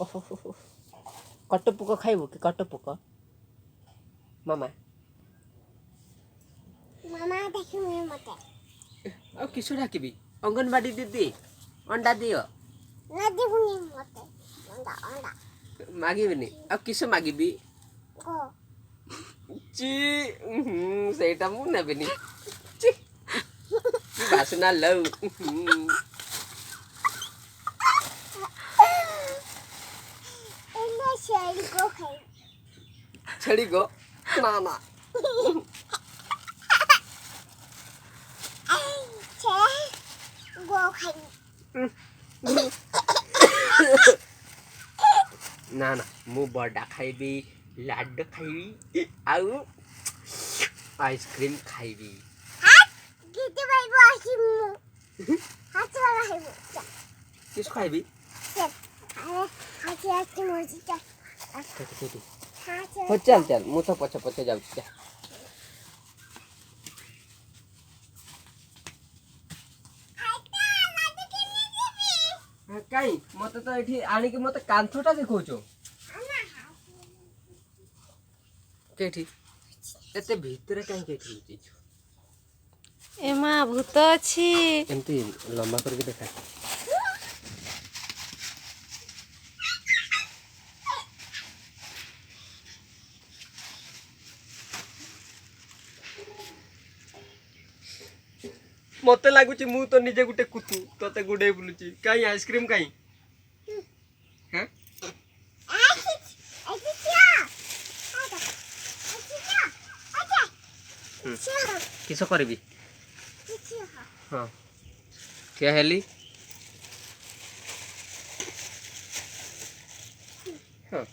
ओहो कटपुक खाइबू कि कटपुक मामा मामा देखिबे मते आ किसो डाकिबी अंगनवाड़ी दीदी अंडा दियो ना देबुनी मते अंडा अंडा मागिबिनी आ किसो मागिबी गो ची सेटा मु नेबिनी ची की बासना लौ एले शेरी गो खाई छड़ी गो ना ना छे गो खाई ना ना मु बड़ा खाइबी लाडू खाइबी आउ आइसक्रीम खाइबी हाथ किते भाई बासी मु हाथ वाला है वो किस खाइबी अरे हाथ आके मर्जी जा हो चल चल मु तो पछे पछे जाउ जा काई मते तो एठी आनी के मते कांथोटा देखौछो केठी एते भीतर काई केठी होची एमा भूत अछि एमती लंबा करके देखा मते लागुची मु तो निजे गुटे कुतु तते गुडे बुलुची काई आइसक्रीम काई हैं किसो करबी हां क्या हेली हां